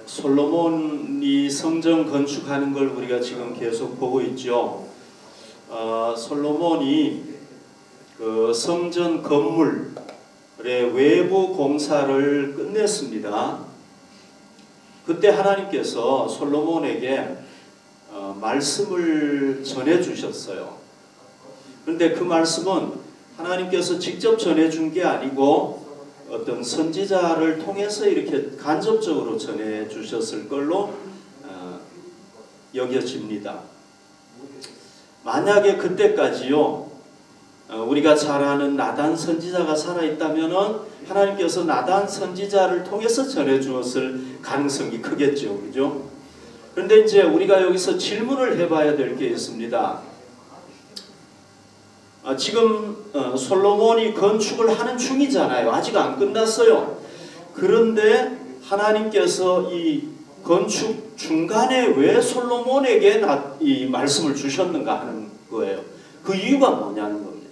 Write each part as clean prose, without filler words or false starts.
솔로몬이 성전 건축하는 걸 우리가 지금 계속 보고 있죠. 솔로몬이 그 성전 건물의 외부 공사를 끝냈습니다. 그때 하나님께서 솔로몬에게 말씀을 전해 주셨어요. 그런데 그 말씀은 하나님께서 직접 전해 준 게 아니고 어떤 선지자를 통해서 이렇게 간접적으로 전해 주셨을 걸로 여겨집니다. 만약에 그때까지요, 우리가 잘 아는 나단 선지자가 살아있다면은 하나님께서 나단 선지자를 통해서 전해 주었을 가능성이 크겠죠. 그죠? 그런데 이제 우리가 여기서 질문을 해봐야 될 게 있습니다. 지금 솔로몬이 건축을 하는 중이잖아요. 아직 안 끝났어요. 그런데 하나님께서 이 건축 중간에 왜 솔로몬에게 이 말씀을 주셨는가 하는 거예요. 그 이유가 뭐냐는 겁니다.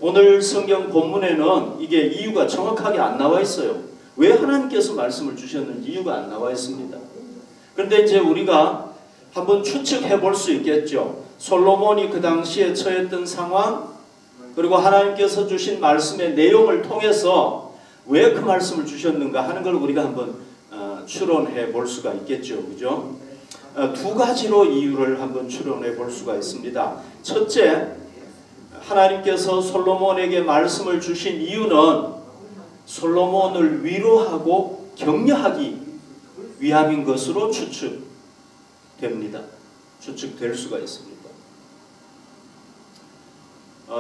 오늘 성경 본문에는 이게 이유가 정확하게 안 나와 있어요. 왜 하나님께서 말씀을 주셨는지 이유가 안 나와 있습니다. 그런데 이제 우리가 한번 추측해 볼 수 있겠죠. 솔로몬이 그 당시에 처했던 상황, 그리고 하나님께서 주신 말씀의 내용을 통해서 왜 그 말씀을 주셨는가 하는 걸 우리가 한번 추론해 볼 수가 있겠죠. 그죠? 두 가지로 이유를 한번 추론해 볼 수가 있습니다. 첫째, 하나님께서 솔로몬에게 말씀을 주신 이유는 솔로몬을 위로하고 격려하기 위함인 것으로 추측됩니다. 추측될 수가 있습니다.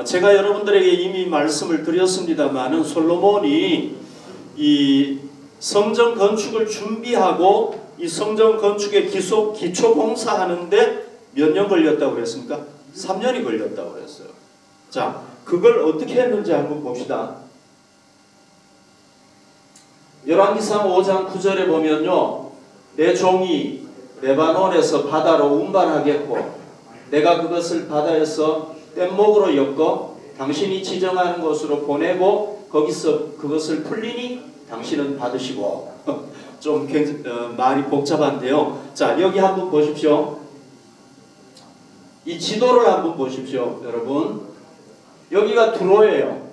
제가 여러분들에게 이미 말씀을 드렸습니다마는 솔로몬이 이 성전 건축을 준비하고 이 성전 건축의 기초 공사하는데 몇 년 걸렸다고 그랬습니까? 3년이 걸렸다고 그랬어요. 자, 그걸 어떻게 했는지 한번 봅시다. 열왕기상 5장 9절에 보면요, 내 종이 레바논에서 바다로 운반하겠고 내가 그것을 바다에서 뗏목으로 엮어 당신이 지정하는 곳으로 보내고 거기서 그것을 풀리니 당신은 받으시고 좀 말이 복잡한데요. 자, 여기 한번 보십시오. 이 지도를 한번 보십시오, 여러분. 여기가 두로예요.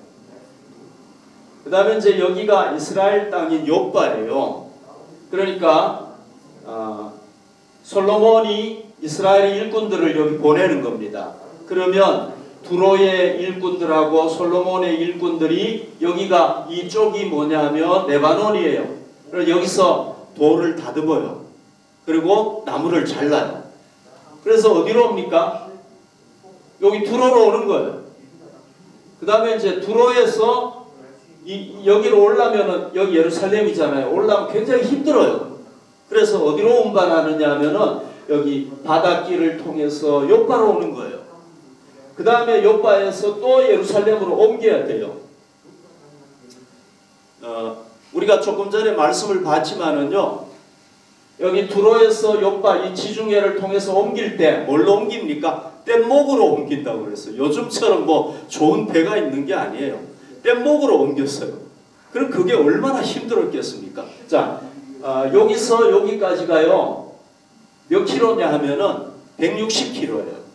그 다음에 이제 여기가 이스라엘 땅인 욥바예요. 그러니까 솔로몬이 이스라엘 일꾼들을 여기 보내는 겁니다. 그러면 두로의 일꾼들하고 솔로몬의 일꾼들이 여기가 이쪽이 뭐냐면 레바논이에요. 그래서 여기서 돌을 다듬어요. 그리고 나무를 잘라요. 그래서 어디로 옵니까? 여기 두로로 오는 거예요. 그 다음에 이제 두로에서 여기로 올라면은 여기 예루살렘이잖아요. 올라면 굉장히 힘들어요. 그래서 어디로 운반하느냐 하면은 여기 바닷길을 통해서 욥바로 오는 거예요. 그 다음에 욥바에서 또 예루살렘으로 옮겨야 돼요. 우리가 조금 전에 말씀을 봤지만은요, 여기 두로에서 욥바 이 지중해를 통해서 옮길 때 뭘로 옮깁니까? 뗏목으로 옮긴다고 그랬어요. 요즘처럼 뭐 좋은 배가 있는 게 아니에요. 뗏목으로 옮겼어요. 그럼 그게 얼마나 힘들었겠습니까? 자, 여기서 여기까지가요, 몇 킬로냐 하면은 160킬로예요.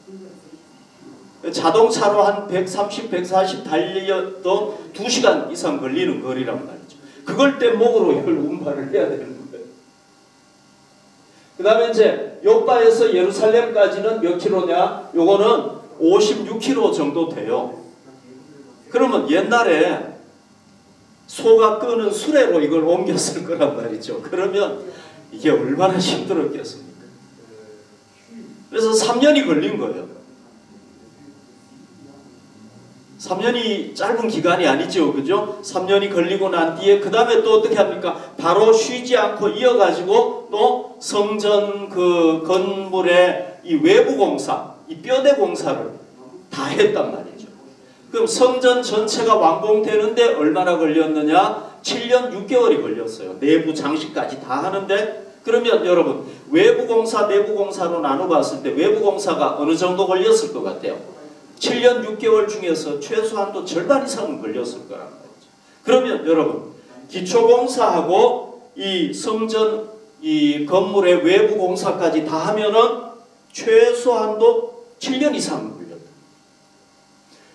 자동차로 한 130, 140 달려도 2시간 이상 걸리는 거리란 말이죠. 그걸 뗏목으로 이걸 운반을 해야 되는 거예요. 그 다음에 이제 욥바에서 예루살렘까지는 몇 킬로냐? 요거는 56킬로 정도 돼요. 그러면 옛날에 소가 끄는 수레로 이걸 옮겼을 거란 말이죠. 그러면 이게 얼마나 힘들었겠습니까? 그래서 3년이 걸린 거예요. 3년이 짧은 기간이 아니죠. 그죠? 3년이 걸리고 난 뒤에 그 다음에 또 어떻게 합니까? 바로 쉬지 않고 이어가지고 또 성전 그 건물의 이 외부 공사, 이 뼈대 공사를 다 했단 말이죠. 그럼 성전 전체가 완공되는데 얼마나 걸렸느냐? 7년 6개월이 걸렸어요. 내부 장식까지 다 하는데, 그러면 여러분 외부 공사, 내부 공사로 나눠봤을 때 외부 공사가 어느 정도 걸렸을 것 같아요? 7년 6개월 중에서 최소한도 절반 이상은 걸렸을 거란 말이죠. 그러면 여러분 기초공사하고 이 성전 이 건물의 외부 공사까지 다 하면은 최소한도 7년 이상 걸렸다.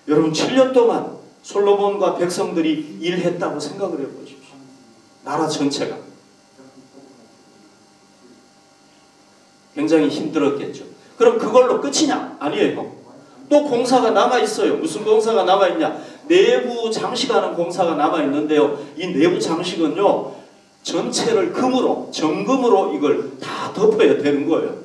여러분 7년 동안 솔로몬과 백성들이 일했다고 생각을 해보십시오. 나라 전체가 굉장히 힘들었겠죠. 그럼 그걸로 끝이냐? 아니에요. 또 공사가 남아있어요. 무슨 공사가 남아있냐? 내부 장식하는 공사가 남아있는데요. 이 내부 장식은요, 전체를 금으로, 정금으로 이걸 다 덮어야 되는 거예요.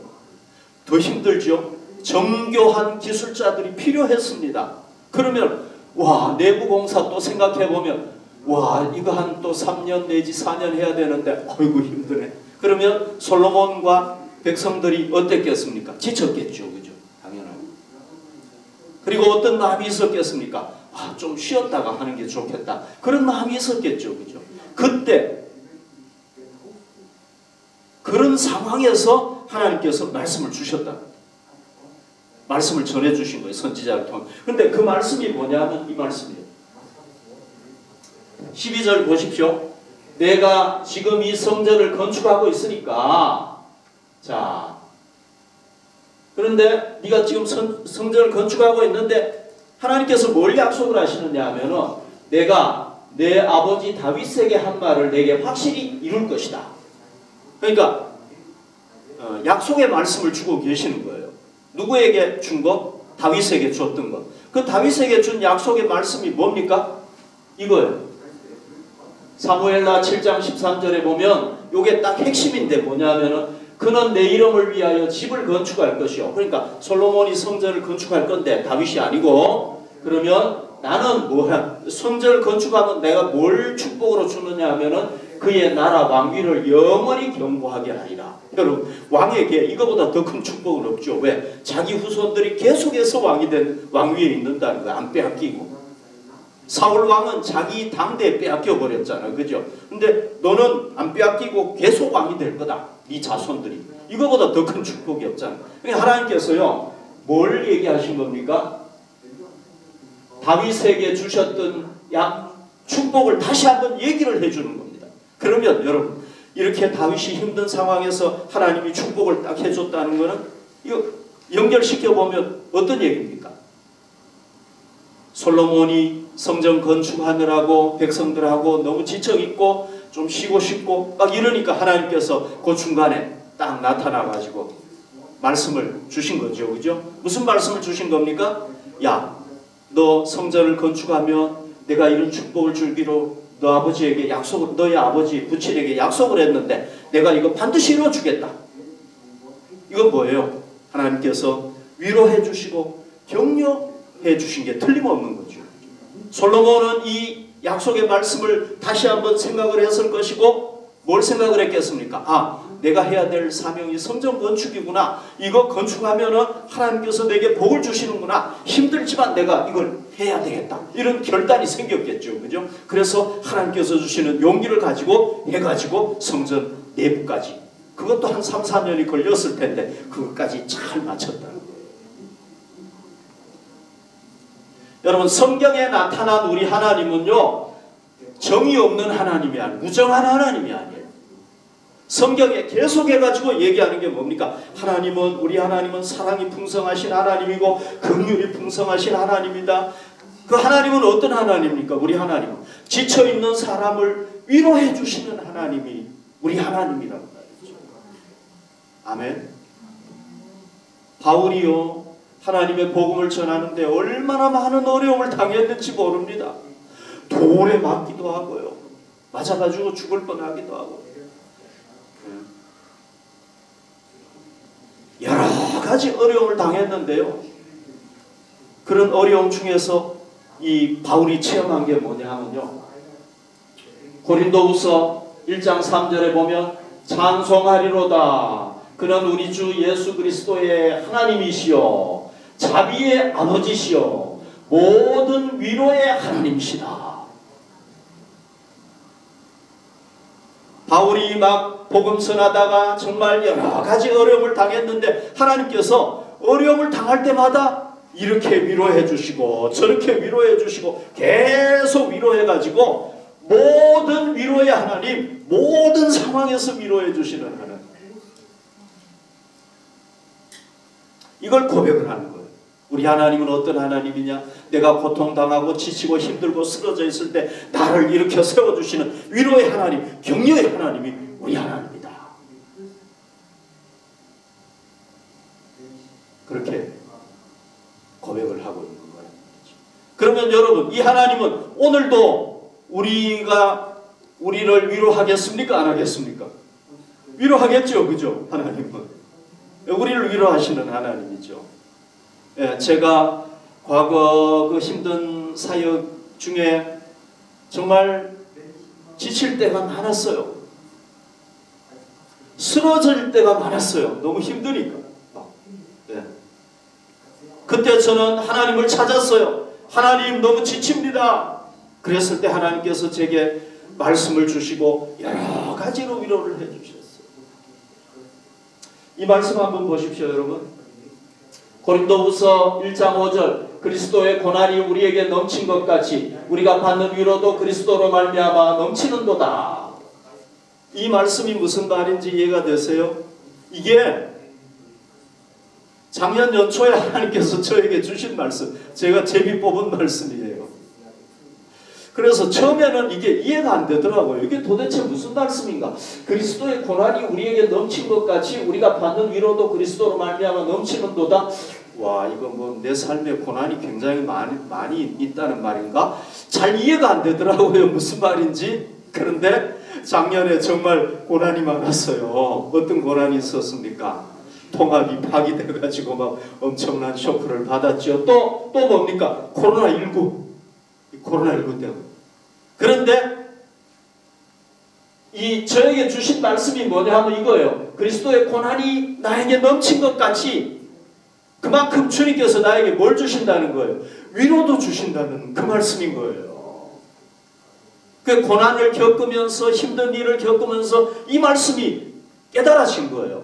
더 힘들죠? 정교한 기술자들이 필요했습니다. 그러면 와, 내부 공사 또 생각해보면 와, 이거 한 또 3년 내지 4년 해야 되는데 어이구 힘드네. 그러면 솔로몬과 백성들이 어땠겠습니까? 지쳤겠죠. 그죠? 당연하고. 그리고 어떤 마음이 있었겠습니까? 아, 좀 쉬었다가 하는 게 좋겠다. 그런 마음이 있었겠죠. 그죠? 그때 그런 상황에서 하나님께서 말씀을 주셨다. 말씀을 전해주신 거예요. 선지자를 통해. 그런데 그 말씀이 뭐냐면 이 말씀이에요. 12절 보십시오. 내가 지금 이 성전을 건축하고 있으니까 자, 그런데 네가 지금 성전을 건축하고 있는데 하나님께서 뭘 약속을 하시느냐 하면은 내가 내 아버지 다윗에게 한 말을 내게 확실히 이룰 것이다. 그러니까 약속의 말씀을 주고 계시는 거예요. 누구에게 준 것? 다윗에게 줬던 것. 그 다윗에게 준 약속의 말씀이 뭡니까? 이거예요. 사무엘하 7장 13절에 보면 이게 딱 핵심인데 뭐냐면은 그는 내 이름을 위하여 집을 건축할 것이요. 그러니까 솔로몬이 성전을 건축할 건데 다윗이 아니고 그러면 나는 뭐야? 성전을 건축하면 내가 뭘 축복으로 주느냐 하면은 그의 나라 왕위를 영원히 견고하게 하리라. 여러분 왕에게 이거보다 더 큰 축복은 없죠. 왜? 자기 후손들이 계속해서 왕위에 있는다는 거야. 안 빼앗기고. 사울 왕은 자기 당대에 빼앗겨 버렸잖아. 그죠? 근데 너는 안 빼앗기고 계속 왕이 될 거다. 네 자손들이. 이거보다 더 큰 축복이 없잖아. 그러니까 하나님께서요. 뭘 얘기하신 겁니까? 다윗에게 주셨던 축복을 다시 한번 얘기를 해주는 겁니다. 그러면 여러분 이렇게 다윗이 힘든 상황에서 하나님이 축복을 딱 해줬다는 거는 이거 연결시켜보면 어떤 얘기입니까? 솔로몬이 성전 건축하느라고 백성들하고 너무 지쳐있고 좀 쉬고 싶고 막 이러니까 하나님께서 그 중간에 딱 나타나가지고 말씀을 주신 거죠. 그죠? 무슨 말씀을 주신 겁니까? 야, 너 성전을 건축하면 내가 이런 축복을 주기로 너 아버지에게 약속을, 너의 아버지 부친에게 약속을 했는데 내가 이거 반드시 이루어주겠다. 이건 뭐예요? 하나님께서 위로해 주시고 격려해 주신 게 틀림없는 거죠. 솔로몬은 이 약속의 말씀을 다시 한번 생각을 했을 것이고 뭘 생각을 했겠습니까? 아, 내가 해야 될 사명이 성전 건축이구나. 이거 건축하면은 하나님께서 내게 복을 주시는구나. 힘들지만 내가 이걸 해야 되겠다. 이런 결단이 생겼겠죠. 그죠? 그래서 하나님께서 주시는 용기를 가지고 해가지고 성전 내부까지. 그것도 한 3, 4년이 걸렸을 텐데 그것까지 잘 마쳤다. 여러분 성경에 나타난 우리 하나님은요. 정의 없는 하나님이 아니에요. 무정한 하나님이 아니에요. 성경에 계속해가지고 얘기하는 게 뭡니까? 우리 하나님은 사랑이 풍성하신 하나님이고 긍휼이 풍성하신 하나님이다. 그 하나님은 어떤 하나님입니까? 우리 하나님은 지쳐있는 사람을 위로해 주시는 하나님이 우리 하나님이라고 말이죠. 아멘. 바울이요 하나님의 복음을 전하는데 얼마나 많은 어려움을 당했는지 모릅니다. 돌에 맞기도 하고요. 맞아가지고 죽을 뻔하기도 하고 여러 가지 어려움을 당했는데요. 그런 어려움 중에서 이 바울이 체험한 게 뭐냐면요. 고린도후서 1장 3절에 보면 찬송하리로다. 그는 우리 주 예수 그리스도의 하나님이시요 자비의 아버지시요 모든 위로의 하나님이시다. 바울이 막 복음 전하다가 정말 여러 가지 어려움을 당했는데 하나님께서 어려움을 당할 때마다 이렇게 위로해 주시고 저렇게 위로해 주시고 계속 위로해 가지고 모든 위로의 하나님, 모든 상황에서 위로해 주시는 하나님. 이걸 고백을 하는 거예요. 우리 하나님은 어떤 하나님이냐? 내가 고통당하고 지치고 힘들고 쓰러져 있을 때 나를 일으켜 세워주시는 위로의 하나님, 격려의 하나님이 우리 하나님이다. 그렇게 고백을 하고 있는 거예요. 그러면 여러분, 이 하나님은 오늘도 우리를 위로하겠습니까? 안 하겠습니까? 위로하겠죠. 그죠? 하나님은 우리를 위로하시는 하나님이죠. 예, 제가 과거 그 힘든 사역 중에 정말 지칠 때가 많았어요. 쓰러질 때가 많았어요. 너무 힘드니까. 예. 그때 저는 하나님을 찾았어요. 하나님, 너무 지칩니다. 그랬을 때 하나님께서 제게 말씀을 주시고 여러 가지로 위로를 해주셨어요. 이 말씀 한번 보십시오, 여러분. 고린도후서 1장 5절, 그리스도의 고난이 우리에게 넘친 것 같이 우리가 받는 위로도 그리스도로 말미암아 넘치는도다. 이 말씀이 무슨 말인지 이해가 되세요? 이게 작년 연초에 하나님께서 저에게 주신 말씀, 제가 제비 뽑은 말씀이에요. 그래서 처음에는 이게 이해가 안 되더라고요. 이게 도대체 무슨 말씀인가? 그리스도의 고난이 우리에게 넘친 것 같이 우리가 받는 위로도 그리스도로 말미암아 넘치는도다. 와, 이거 뭐 내 삶에 고난이 굉장히 많이 있다는 말인가? 잘 이해가 안 되더라고요. 무슨 말인지. 그런데 작년에 정말 고난이 많았어요. 어떤 고난이 있었습니까? 통합이 파기돼가지고 막 엄청난 쇼크를 받았죠. 또 뭡니까? 코로나19 때문에. 그런데 저에게 주신 말씀이 뭐냐 하면 이거예요. 그리스도의 고난이 나에게 넘친 것 같이 그만큼 주님께서 나에게 뭘 주신다는 거예요? 위로도 주신다는 그 말씀인 거예요. 그 고난을 겪으면서 힘든 일을 겪으면서 이 말씀이 깨달아진 거예요.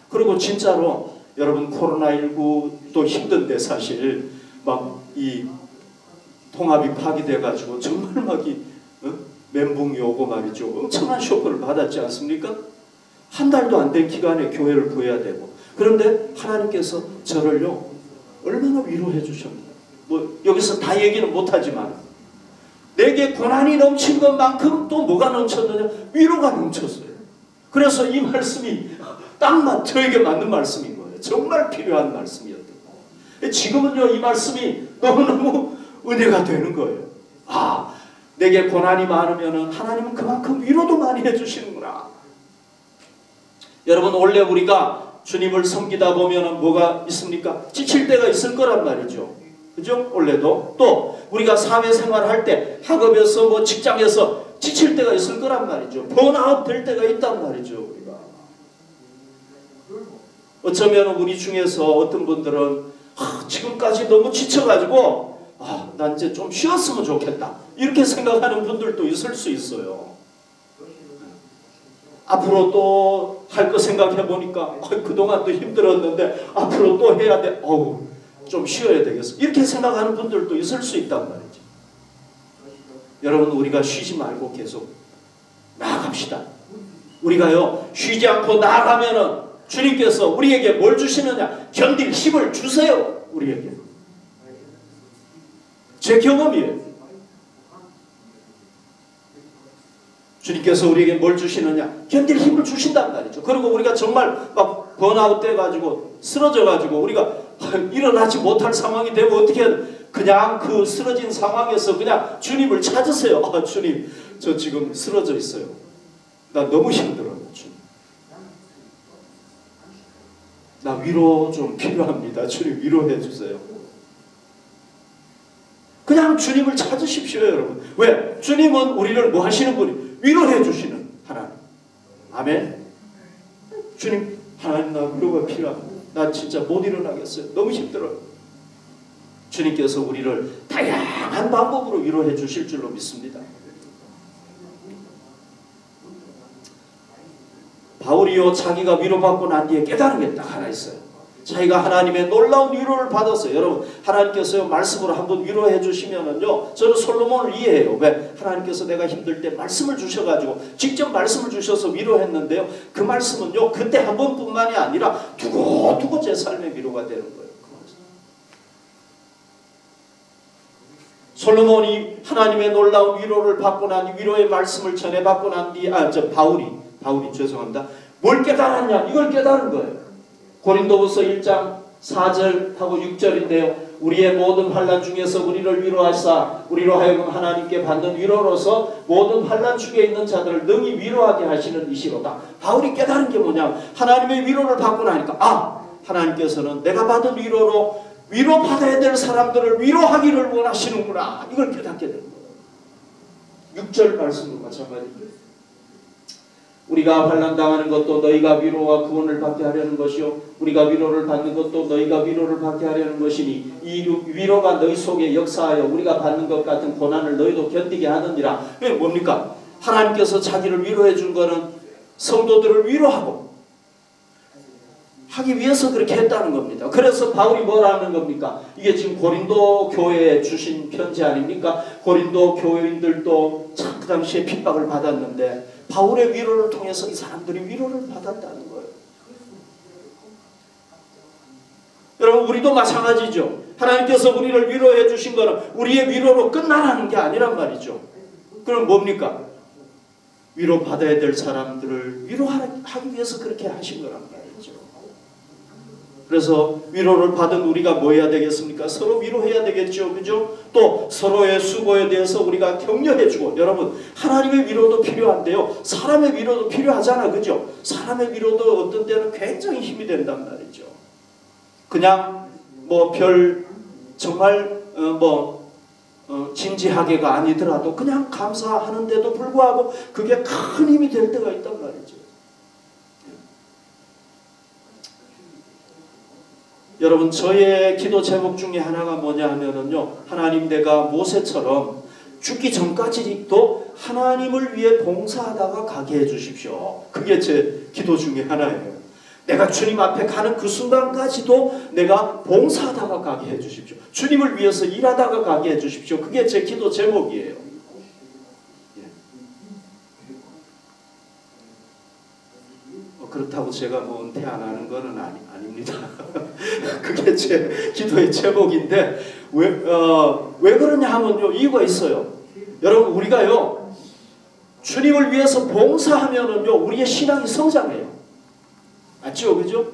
그리고 진짜로 여러분, 코로나19도 힘든데 사실 막 이 통합이 파기돼가지고 정말 막 멘붕이 오고 말이죠. 엄청난 쇼크를 받았지 않습니까? 한 달도 안 된 기간에 교회를 구해야 되고. 그런데 하나님께서 저를요 얼마나 위로해 주셨나요? 뭐 여기서 다 얘기는 못하지만 내게 고난이 넘친 것만큼 또 뭐가 넘쳤느냐? 위로가 넘쳤어요. 그래서 이 말씀이 딱 저에게 맞는 말씀인 거예요. 정말 필요한 말씀이었던 거예요. 지금은요 이 말씀이 너무너무 은혜가 되는 거예요. 내게 고난이 많으면 하나님은 그만큼 위로도 많이 해주시는구나. 여러분, 원래 우리가 주님을 섬기다 보면 뭐가 있습니까? 지칠 때가 있을 거란 말이죠. 그죠? 원래도. 또 우리가 사회생활 할 때 학업에서 뭐 직장에서 지칠 때가 있을 거란 말이죠. 번아웃 될 때가 있단 말이죠. 우리가. 어쩌면 우리 중에서 어떤 분들은 지금까지 너무 지쳐가지고 난 이제 좀 쉬었으면 좋겠다 이렇게 생각하는 분들도 있을 수 있어요. 앞으로 또 할 거 생각해 보니까 그동안 또 힘들었는데 앞으로 또 해야 돼. 좀 쉬어야 되겠어. 이렇게 생각하는 분들도 있을 수 있단 말이죠. 여러분, 우리가 쉬지 말고 계속 나아갑시다. 우리가요 쉬지 않고 나아가면은 주님께서 우리에게 뭘 주시느냐? 견딜 힘을 주세요. 우리에게. 제 경험이에요. 주님께서 우리에게 뭘 주시느냐? 견딜 힘을 주신단 말이죠. 그리고 우리가 정말 막 번아웃 돼가지고 쓰러져가지고 우리가 일어나지 못할 상황이 되면 어떻게 해야 돼? 그냥 그 쓰러진 상황에서 그냥 주님을 찾으세요. 주님, 저 지금 쓰러져 있어요. 나 너무 힘들어요. 주님. 나 위로 좀 필요합니다. 주님, 위로해 주세요. 그냥 주님을 찾으십시오, 여러분. 왜? 주님은 우리를 뭐 하시는 분이? 위로해 주시는 하나님. 아멘. 주님, 하나님, 나 위로가 필요합니다. 나 진짜 못 일어나겠어요. 너무 힘들어요. 주님께서 우리를 다양한 방법으로 위로해 주실 줄로 믿습니다. 바울이요 자기가 위로받고 난 뒤에 깨달은 게 딱 하나 있어요. 자기가 하나님의 놀라운 위로를 받았어요. 여러분, 하나님께서 말씀으로 한번 위로해 주시면은요, 저는 솔로몬을 이해해요. 왜? 하나님께서 내가 힘들 때 말씀을 주셔가지고 직접 말씀을 주셔서 위로했는데요, 그 말씀은요 그때 한 번뿐만이 아니라 두고두고 제 삶의 위로가 되는 거예요. 솔로몬이 하나님의 놀라운 위로를 받고 난 위로의 말씀을 전해받고 난 뒤, 바울이 죄송합니다. 뭘 깨달았냐? 이걸 깨달은 거예요. 고린도후서 1장 4절하고 6절인데요. 우리의 모든 환난 중에서 우리를 위로하사 우리로 하여금 하나님께 받는 위로로서 모든 환난 중에 있는 자들을 능히 위로하게 하시는 이시로다. 바울이 깨달은 게 뭐냐? 하나님의 위로를 받고 나니까 하나님께서는 내가 받은 위로로 위로받아야 될 사람들을 위로하기를 원하시는구나. 이걸 깨닫게 된 거예요. 6절 말씀도 마찬가지입니다. 우리가 환난당하는 것도 너희가 위로와 구원을 받게 하려는 것이요 우리가 위로를 받는 것도 너희가 위로를 받게 하려는 것이니 이 위로가 너희 속에 역사하여 우리가 받는 것 같은 고난을 너희도 견디게 하느니라. 그게 뭡니까? 하나님께서 자기를 위로해 준 거는 성도들을 위로하고 하기 위해서 그렇게 했다는 겁니다. 그래서 바울이 뭐라는 겁니까? 이게 지금 고린도 교회에 주신 편지 아닙니까? 고린도 교회인들도 참 그 당시에 핍박을 받았는데 바울의 위로를 통해서 이 사람들이 위로를 받았다는 거예요. 여러분, 우리도 마찬가지죠. 하나님께서 우리를 위로해 주신 거는 우리의 위로로 끝나라는 게 아니란 말이죠. 그럼 뭡니까? 위로받아야 될 사람들을 위로하기 위해서 그렇게 하신 거란 말이죠. 그래서 위로를 받은 우리가 뭐 해야 되겠습니까? 서로 위로해야 되겠죠. 그죠? 또 서로의 수고에 대해서 우리가 격려해주고, 여러분, 하나님의 위로도 필요한데요, 사람의 위로도 필요하잖아. 그죠? 사람의 위로도 어떤 때는 굉장히 힘이 된단 말이죠. 그냥 정말 진지하게가 아니더라도 그냥 감사하는데도 불구하고 그게 큰 힘이 될 때가 있단 말이죠. 여러분, 저의 기도 제목 중에 하나가 뭐냐 하면은요, 하나님, 내가 모세처럼 죽기 전까지도 하나님을 위해 봉사하다가 가게 해주십시오. 그게 제 기도 중에 하나예요. 내가 주님 앞에 가는 그 순간까지도 내가 봉사하다가 가게 해주십시오. 주님을 위해서 일하다가 가게 해주십시오. 그게 제 기도 제목이에요. 그렇다고 제가 은퇴 안 하는 거는 아닙니다. 그게 제 기도의 제목인데 왜 그러냐 하면요, 이유가 있어요. 여러분, 우리가요 주님을 위해서 봉사하면은요 우리의 신앙이 성장해요. 맞죠? 그죠?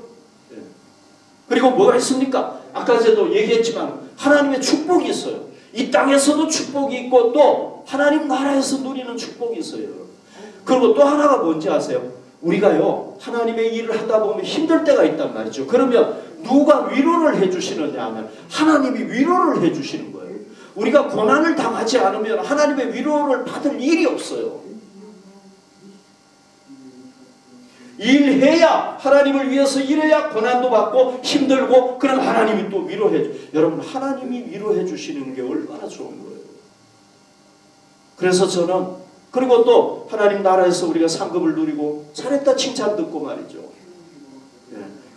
그리고 뭐가 있습니까? 아까 제도 얘기했지만 하나님의 축복이 있어요. 이 땅에서도 축복이 있고 또 하나님 나라에서 누리는 축복이 있어요. 그리고 또 하나가 뭔지 아세요? 우리가요 하나님의 일을 하다 보면 힘들 때가 있단 말이죠. 그러면 누가 위로를 해주시느냐 하면 하나님이 위로를 해주시는 거예요. 우리가 고난을 당하지 않으면 하나님의 위로를 받을 일이 없어요. 일해야, 하나님을 위해서 일해야 고난도 받고 힘들고, 그럼 하나님이 또 위로해 줘. 여러분, 하나님이 위로해 주시는 게 얼마나 좋은 거예요. 그래서 저는, 그리고 또 하나님 나라에서 우리가 상급을 누리고 잘했다 칭찬 듣고 말이죠.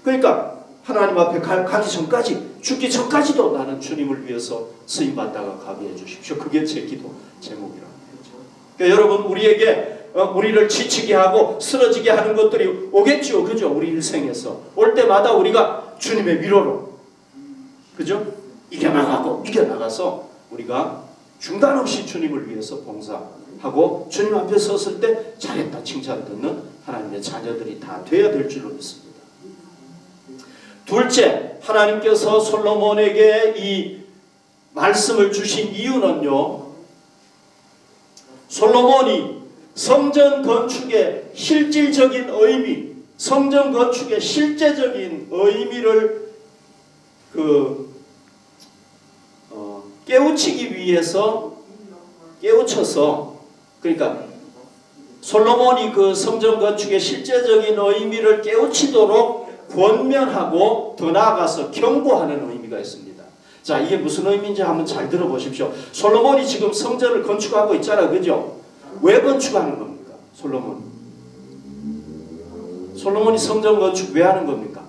그러니까 하나님 앞에 가기 전까지, 죽기 전까지도 나는 주님을 위해서 쓰임받다가 가게 해주십시오. 그게 제 기도 제목이라는 거죠. 그러니까 여러분, 우리를 지치게 하고 쓰러지게 하는 것들이 오겠죠. 그죠? 우리 일생에서 올 때마다 우리가 주님의 위로로, 그죠? 이겨나가서 우리가 중단 없이 주님을 위해서 봉사하고 주님 앞에 섰을 때 잘했다 칭찬 듣는 하나님의 자녀들이 다 돼야 될 줄로 믿습니다. 둘째, 하나님께서 솔로몬에게 이 말씀을 주신 이유는요, 솔로몬이 성전 건축의 실질적인 의미, 성전 건축의 실제적인 의미를 깨우치기 위해서 깨우쳐서, 그러니까 솔로몬이 그 성전 건축의 실제적인 의미를 깨우치도록 권면하고 더 나아가서 경고하는 의미가 있습니다. 자, 이게 무슨 의미인지 한번 잘 들어보십시오. 솔로몬이 지금 성전을 건축하고 있잖아요. 그죠? 왜 건축하는 겁니까? 솔로몬이 성전 건축 왜 하는 겁니까?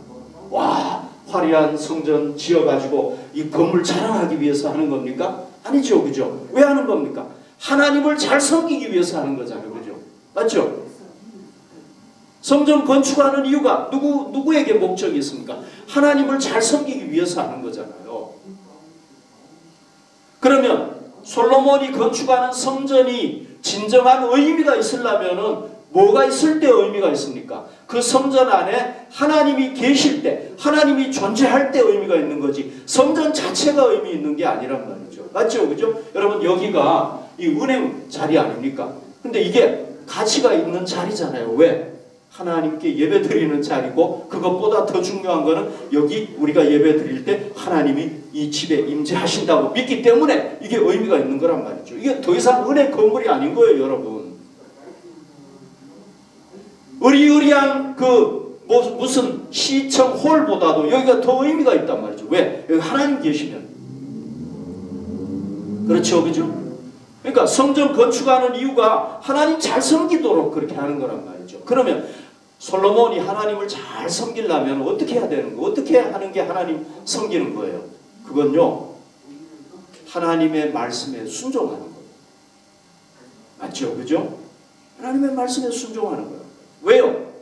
와, 화려한 성전 지어가지고 이 건물 자랑하기 위해서 하는 겁니까? 아니죠, 그죠? 왜 하는 겁니까? 하나님을 잘 섬기기 위해서 하는 거잖아요, 그죠? 맞죠? 성전 건축하는 이유가 누구에게 목적이 있습니까? 하나님을 잘 섬기기 위해서 하는 거잖아요. 그러면 솔로몬이 건축하는 성전이 진정한 의미가 있으려면은 뭐가 있을 때 의미가 있습니까? 그 성전 안에 하나님이 계실 때, 하나님이 존재할 때 의미가 있는 거지 성전 자체가 의미 있는 게 아니란 말이죠. 맞죠? 그죠? 여러분 여기가 이 은행 자리 아닙니까? 근데 이게 가치가 있는 자리잖아요. 왜? 하나님께 예배 드리는 자리고 그것보다 더 중요한 거는 여기 우리가 예배 드릴 때 하나님이 이 집에 임재하신다고 믿기 때문에 이게 의미가 있는 거란 말이죠. 이게 더 이상 은행 건물이 아닌 거예요, 여러분. 의리의리한 무슨 시청 홀보다도 여기가 더 의미가 있단 말이죠. 왜? 여기 하나님 계시면. 그렇죠, 그죠? 그러니까 성전 건축하는 이유가 하나님 잘 섬기도록 그렇게 하는 거란 말이죠. 그러면 솔로몬이 하나님을 잘 섬기려면 어떻게 해야 되는 거? 어떻게 하는 게 하나님 섬기는 거예요? 그건요, 하나님의 말씀에 순종하는 거예요. 맞죠? 그죠? 하나님의 말씀에 순종하는 거예요. 왜요?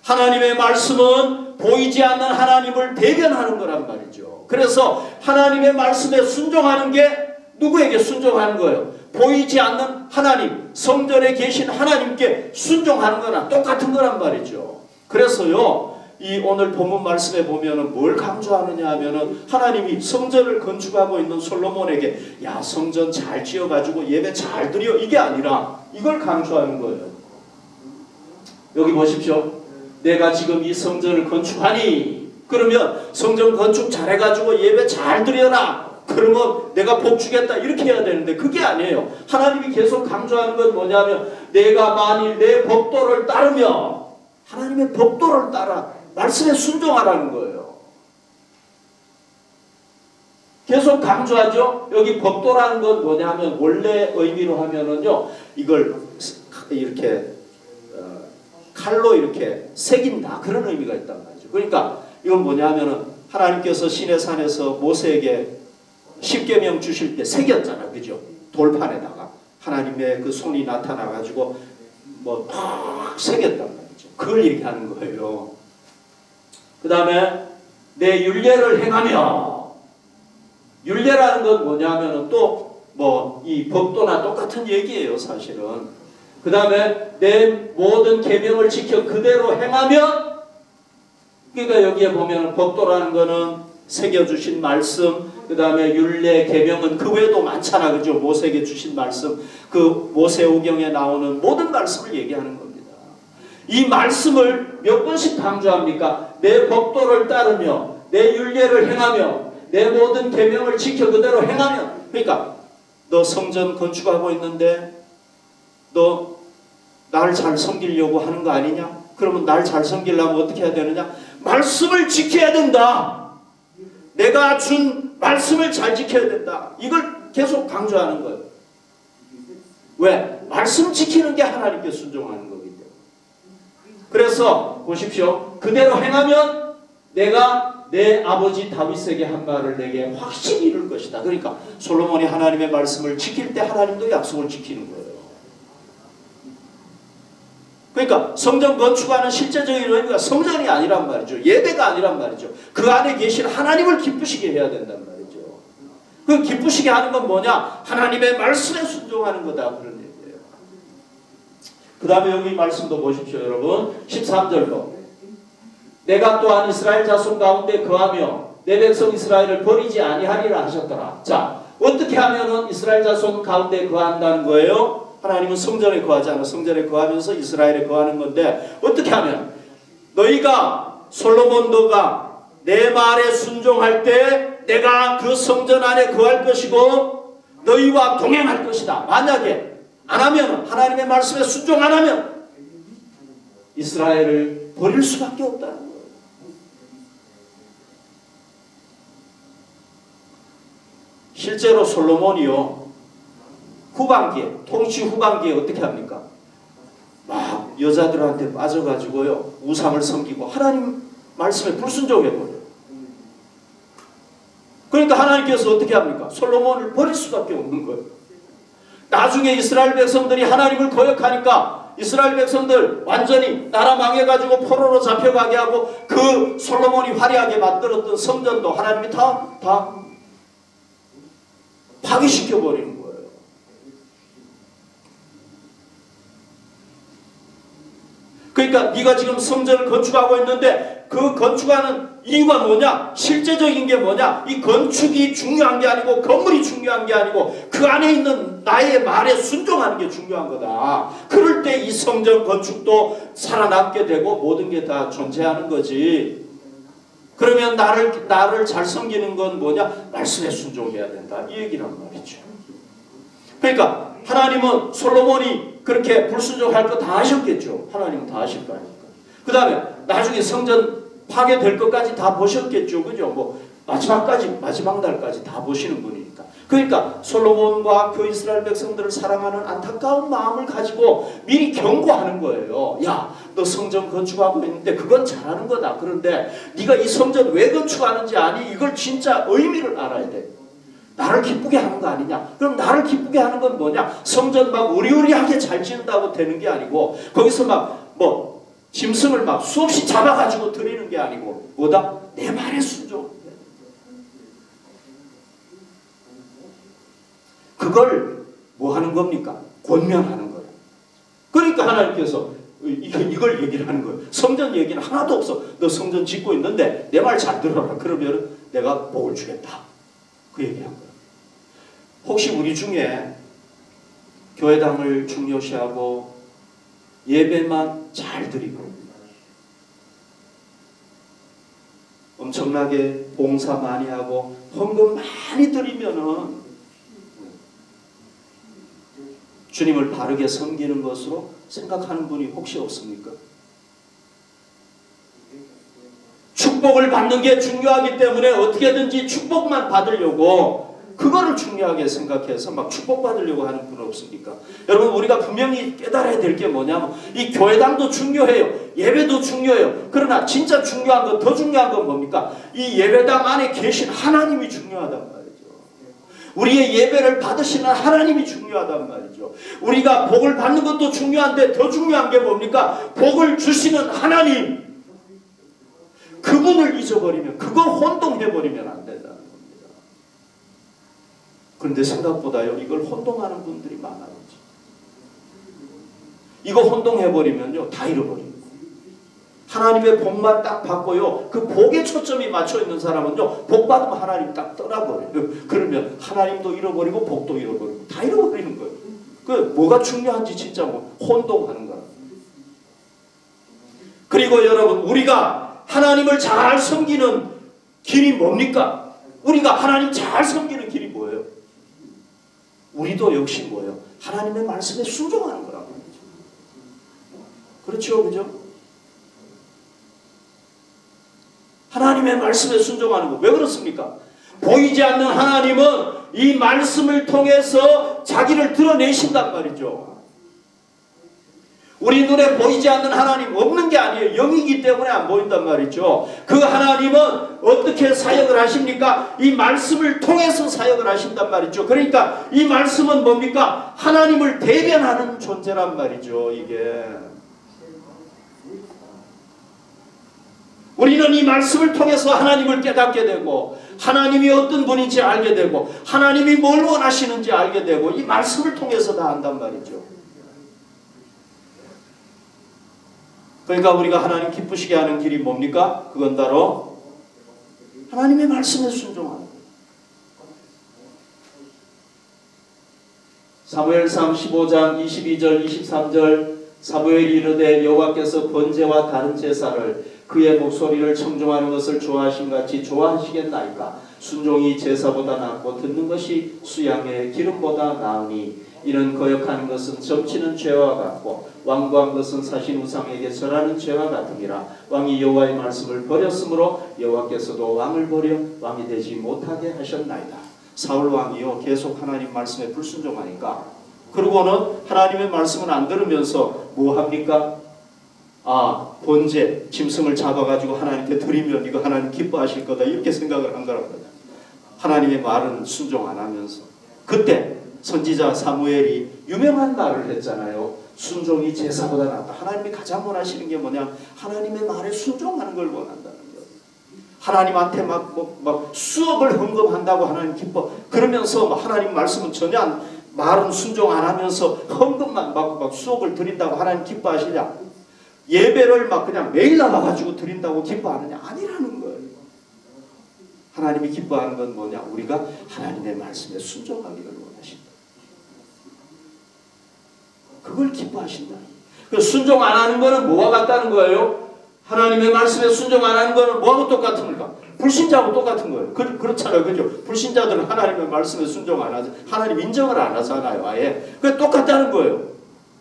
하나님의 말씀은 보이지 않는 하나님을 대변하는 거란 말이죠. 그래서 하나님의 말씀에 순종하는 게 누구에게 순종하는 거예요? 보이지 않는 하나님, 성전에 계신 하나님께 순종하는 거나 똑같은 거란 말이죠. 그래서요, 이 오늘 본문 말씀에 보면은 뭘 강조하느냐 하면은 하나님이 성전을 건축하고 있는 솔로몬에게 야, 성전 잘 지어가지고 예배 잘 드려, 이게 아니라 이걸 강조하는 거예요. 여기 보십시오. 내가 지금 이 성전을 건축하니 그러면 성전 건축 잘해가지고 예배 잘 드려라. 그러면 내가 복 주겠다 이렇게 해야 되는데 그게 아니에요. 하나님이 계속 강조하는 건 뭐냐면 내가 만일 내 법도를 따르며 하나님의 법도를 따라 말씀에 순종하라는 거예요. 계속 강조하죠. 여기 법도라는 건 뭐냐면 원래 의미로 하면은요 이걸 이렇게 칼로 이렇게 새긴다 그런 의미가 있단 말이죠. 그러니까 이건 뭐냐면은 하나님께서 시내산에서 모세에게 십계명 주실 때 새겼잖아, 그죠? 돌판에다가 하나님의 그 손이 나타나가지고 뭐 팍 새겼단 말이죠. 그걸 이렇게 하는 거예요. 그 다음에 내 율례를 행하며, 율례라는 건 뭐냐면은 또 뭐 이 법도나 똑같은 얘기예요, 사실은. 그 다음에 내 모든 계명을 지켜 그대로 행하면, 그러니까 여기에 보면 법도라는 거는 새겨주신 말씀, 그 다음에 율례, 계명은 그 외에도 많잖아, 그죠? 모세에게 주신 말씀, 그 모세오경에 나오는 모든 말씀을 얘기하는 겁니다. 이 말씀을 몇 번씩 강조합니까? 내 법도를 따르며, 내 율례를 행하며, 내 모든 계명을 지켜 그대로 행하며. 그러니까 너 성전 건축하고 있는데 너 나를 잘 섬기려고 하는 거 아니냐? 그러면 나를 잘 섬기려면 어떻게 해야 되느냐? 말씀을 지켜야 된다. 내가 준 말씀을 잘 지켜야 된다. 이걸 계속 강조하는 거예요. 왜? 말씀 지키는 게 하나님께 순종하는 거기 때문에. 그래서 보십시오. 그대로 행하면 내가 내 아버지 다윗에게 한 말을 내게 확실히 이룰 것이다. 그러니까 솔로몬이 하나님의 말씀을 지킬 때 하나님도 약속을 지키는 거예요. 그러니까 성전 건축하는 실제적인 의미가 성전이 아니란 말이죠. 예배가 아니란 말이죠. 그 안에 계신 하나님을 기쁘시게 해야 된단 말이죠. 그 기쁘시게 하는 건 뭐냐? 하나님의 말씀에 순종하는 거다. 그런 얘기예요. 그 다음에 여기 말씀도 보십시오, 여러분. 13절로 내가 또한 이스라엘 자손 가운데 거하며 내 백성 이스라엘을 버리지 아니하리라 하셨더라. 자, 어떻게 하면은 이스라엘 자손 가운데 거한다는 거예요? 하나님은 성전에 거하잖아. 성전에 거하면서 이스라엘에 거하는 건데 어떻게 하면 너희가 솔로몬 너가 내 말에 순종할 때 내가 그 성전 안에 거할 것이고 너희와 동행할 것이다. 만약에 안 하면 하나님의 말씀에 순종 안 하면 이스라엘을 버릴 수밖에 없다는 거예요. 실제로 솔로몬이요 후반기에, 통치 후반기에 어떻게 합니까? 막 여자들한테 빠져가지고요 우상을 섬기고 하나님 말씀에 불순종해버려요. 그러니까 하나님께서 어떻게 합니까? 솔로몬을 버릴 수밖에 없는 거예요. 나중에 이스라엘 백성들이 하나님을 거역하니까 이스라엘 백성들 완전히 나라 망해가지고 포로로 잡혀가게 하고 그 솔로몬이 화려하게 만들었던 성전도 하나님이 다 파괴시켜버리는 거예요. 그러니까 네가 지금 성전을 건축하고 있는데 그 건축하는 이유가 뭐냐? 실제적인 게 뭐냐? 이 건축이 중요한 게 아니고 건물이 중요한 게 아니고 그 안에 있는 나의 말에 순종하는 게 중요한 거다. 그럴 때 이 성전 건축도 살아남게 되고 모든 게 다 존재하는 거지. 그러면 나를 잘 섬기는 건 뭐냐? 말씀에 순종해야 된다. 이 얘기란 말이죠. 그러니까 하나님은 솔로몬이 그렇게 불순종할 거 다 하셨겠죠. 하나님은 다 하실 거 아닙니까? 그 다음에 나중에 성전 파괴될 것까지 다 보셨겠죠. 그죠? 뭐 마지막 날까지 다 보시는 분이니까. 그러니까 솔로몬과 그 이스라엘 백성들을 사랑하는 안타까운 마음을 가지고 미리 경고하는 거예요. 야, 너 성전 건축하고 있는데 그건 잘하는 거다. 그런데 네가 이 성전 왜 건축하는지 아니? 이걸 진짜 의미를 알아야 돼. 나를 기쁘게 하는 거 아니냐? 그럼 나를 기쁘게 하는 건 뭐냐? 성전 막 우리우리하게 잘 지은다고 되는 게 아니고 거기서 막 짐승을 막 수없이 잡아가지고 드리는 게 아니고 뭐다? 내 말에 순종. 그걸 뭐 하는 겁니까? 권면하는 거예요. 그러니까 하나님께서 이걸 얘기를 하는 거예요. 성전 얘기는 하나도 없어. 너 성전 짓고 있는데 내 말 잘 들어라. 그러면 내가 복을 주겠다. 그 얘기한 거예요. 혹시 우리 중에 교회당을 중요시하고 예배만 잘 드리고 엄청나게 봉사 많이 하고 헌금 많이 드리면은 주님을 바르게 섬기는 것으로 생각하는 분이 혹시 없습니까? 축복을 받는 게 중요하기 때문에 어떻게든지 축복만 받으려고 그거를 중요하게 생각해서 막 축복받으려고 하는 분은 없습니까? 여러분 우리가 분명히 깨달아야 될 게 뭐냐면 이 교회당도 중요해요. 예배도 중요해요. 그러나 진짜 중요한 건 더 중요한 건 뭡니까? 이 예배당 안에 계신 하나님이 중요하단 말이죠. 우리의 예배를 받으시는 하나님이 중요하단 말이죠. 우리가 복을 받는 것도 중요한데 더 중요한 게 뭡니까? 복을 주시는 하나님. 그분을 잊어버리면 그걸 혼동해버리면 안 된다. 그런데 생각보다요 이걸 혼동하는 분들이 많아요. 이거 혼동해버리면요 다 잃어버려요. 하나님의 복만 딱 받고요 그 복에 초점이 맞춰있는 사람은요 복 받으면 하나님 딱 떠나버려요. 그러면 하나님도 잃어버리고 복도 잃어버리고 다 잃어버리는 거예요. 그 뭐가 중요한지 진짜 혼동하는 거예요. 그리고 여러분 우리가 하나님을 잘 섬기는 길이 뭡니까? 우리가 하나님 잘 섬기는 길이 뭐예요? 우리도 역시 뭐예요? 하나님의 말씀에 순종하는 거라고. 그렇죠? 그죠? 하나님의 말씀에 순종하는 거. 왜 그렇습니까? 보이지 않는 하나님은 이 말씀을 통해서 자기를 드러내신단 말이죠. 우리 눈에 보이지 않는 하나님 없는 게 아니에요. 영이기 때문에 안 보인단 말이죠. 그 하나님은 어떻게 사역을 하십니까? 이 말씀을 통해서 사역을 하신단 말이죠. 그러니까 이 말씀은 뭡니까? 하나님을 대변하는 존재란 말이죠. 이게 우리는 이 말씀을 통해서 하나님을 깨닫게 되고 하나님이 어떤 분인지 알게 되고 하나님이 뭘 원하시는지 알게 되고 이 말씀을 통해서 다 안단 말이죠. 그러니까 우리가 하나님 기쁘시게 하는 길이 뭡니까? 그건 바로 하나님의 말씀에 순종하는 거예요. 사무엘상 15장 22절 23절 사무엘이 이르되 여호와께서 번제와 다른 제사를 그의 목소리를 청종하는 것을 좋아하신같이 좋아하시겠나이까? 순종이 제사보다 낫고 듣는 것이 수양의 기름보다 나으니 이는 거역하는 것은 점치는 죄와 같고 완고한 것은 사신 우상에게 절하는 죄와 같음이라. 왕이 여호와의 말씀을 버렸으므로 여호와께서도 왕을 버려 왕이 되지 못하게 하셨나이다. 사울 왕이요 계속 하나님 말씀에 불순종하니까 그러고는 하나님의 말씀을 안 들으면서 뭐 합니까? 번제 짐승을 잡아가지고 하나님께 드리면 이거 하나님 기뻐하실 거다 이렇게 생각을 한 거랍니다. 하나님의 말은 순종 안 하면서. 그때 선지자 사무엘이 유명한 말을 했잖아요. 순종이 제사보다 낫다. 하나님이 가장 원하시는 게 뭐냐? 하나님의 말에 순종하는 걸 원한다는 거예요. 하나님한테 막 수억을 헌금한다고 하나님 기뻐. 그러면서 하나님 말씀은 전혀 말은 순종 안 하면서 헌금만 막 수억을 드린다고 하나님 기뻐하시냐? 예배를 막 그냥 매일 나와가지고 드린다고 기뻐하느냐? 아니라는 거예요. 하나님이 기뻐하는 건 뭐냐? 우리가 하나님의 말씀에 순종하기를 원하신다. 그걸 기뻐하신다. 순종 안 하는 거는 뭐와 같다는 거예요? 하나님의 말씀에 순종 안 하는 거는 뭐하고 똑같습니까? 불신자하고 똑같은 거예요. 그렇잖아요. 그죠? 불신자들은 하나님의 말씀에 순종 안 하죠. 하나님 인정을 안 하잖아요. 아예. 그게 똑같다는 거예요.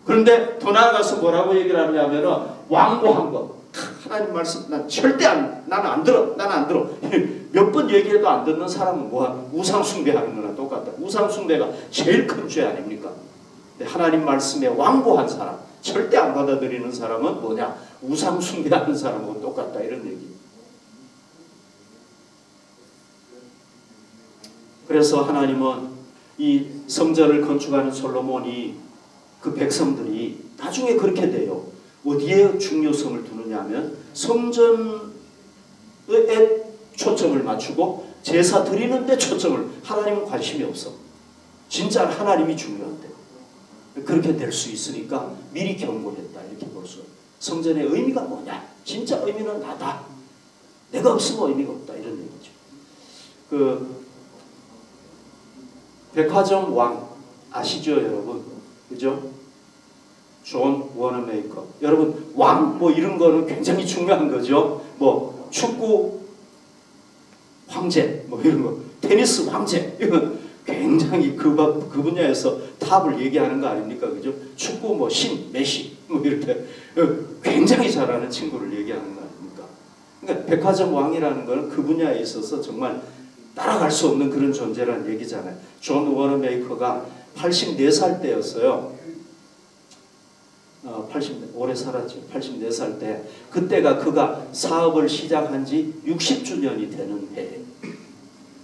그런데 더 나아가서 뭐라고 얘기를 하냐면은 완고한 거. 하나님 말씀 나는 안 들어. 나는 안 들어. 몇 번 얘기해도 안 듣는 사람은 뭐야? 우상 숭배하는 거나 똑같다. 우상 숭배가 제일 큰 죄 아닙니까? 하나님 말씀에 완고한 사람, 절대 안 받아들이는 사람은 뭐냐? 우상 숭배하는 사람하고 똑같다. 이런 얘기. 그래서 하나님은 이 성전을 건축하는 솔로몬이 그 백성들이 나중에 그렇게 돼요. 어디에 중요성을 두느냐 하면 성전에 초점을 맞추고 제사 드리는 데 초점을. 하나님은 관심이 없어. 진짜 하나님이 중요한데. 그렇게 될 수 있으니까 미리 경고했다. 이렇게 볼 수. 성전의 의미가 뭐냐? 진짜 의미는 나다. 내가 없으면 의미가 없다. 이런 얘기죠. 그 백화점 왕 아시죠, 여러분? 그죠? 존 워너메이커. 여러분, 왕 뭐 이런 거는 굉장히 중요한 거죠. 뭐 축구 황제 뭐 이런 거, 테니스 황제 이건 굉장히 그 분야에서 탑을 얘기하는 거 아닙니까? 그죠? 축구 뭐 신, 메시 뭐 이렇게 굉장히 잘하는 친구를 얘기하는 거 아닙니까? 그러니까 백화점 왕이라는 거는 그 분야에 있어서 정말 따라갈 수 없는 그런 존재라는 얘기잖아요. 존 워너메이커가 84살 때였어요. 오래 살았죠. 84살 때. 그때가 그가 사업을 시작한 지 60주년이 되는 해예요.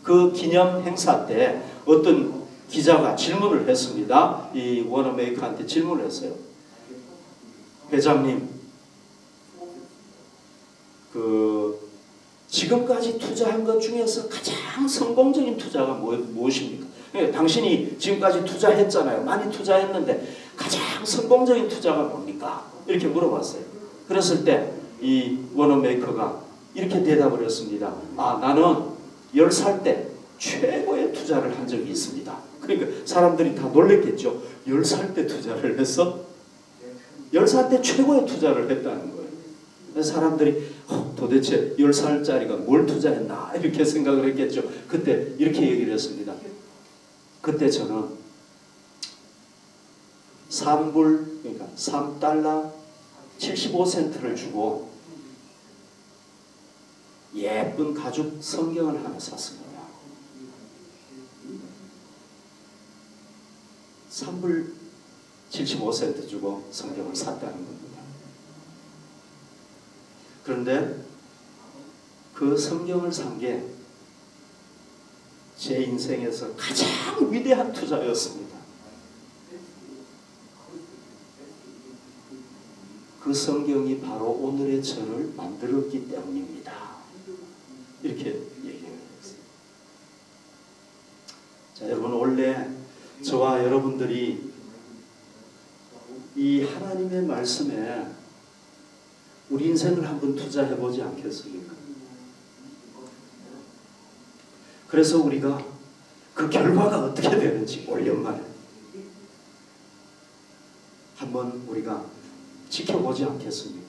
그 기념 행사 때 어떤 기자가 질문을 했습니다. 이 워너메이커한테 질문을 했어요. 회장님, 지금까지 투자한 것 중에서 가장 성공적인 투자가 무엇입니까? 당신이 지금까지 투자했잖아요. 많이 투자했는데 가장 성공적인 투자가 뭡니까? 이렇게 물어봤어요. 그랬을 때 이 워너메이커가 이렇게 대답을 했습니다. 나는 10살 때 최고의 투자를 한 적이 있습니다. 그러니까 사람들이 다 놀랬겠죠. 10살 때 투자를 했어? 10살 때 최고의 투자를 했다는 거예요. 그래서 사람들이 도대체 10살짜리가 뭘 투자했나 이렇게 생각을 했겠죠. 그때 이렇게 얘기를 했습니다. 그때 저는 3불, 그러니까 3달러 75센트를 주고 예쁜 가죽 성경을 하나 샀습니다. 3불 75센트 주고 성경을 샀다는 겁니다. 그런데 그 성경을 산 게 제 인생에서 가장 위대한 투자였습니다. 그 성경이 바로 오늘의 저를 만들었기 때문입니다. 이렇게 얘기를 했어요. 자, 여러분, 원래 저와 여러분들이 이 하나님의 말씀에 우리 인생을 한번 투자해보지 않겠습니까? 그래서 우리가 그 결과가 어떻게 되는지 올 연말에 한번 우리가 지켜보지 않겠습니까?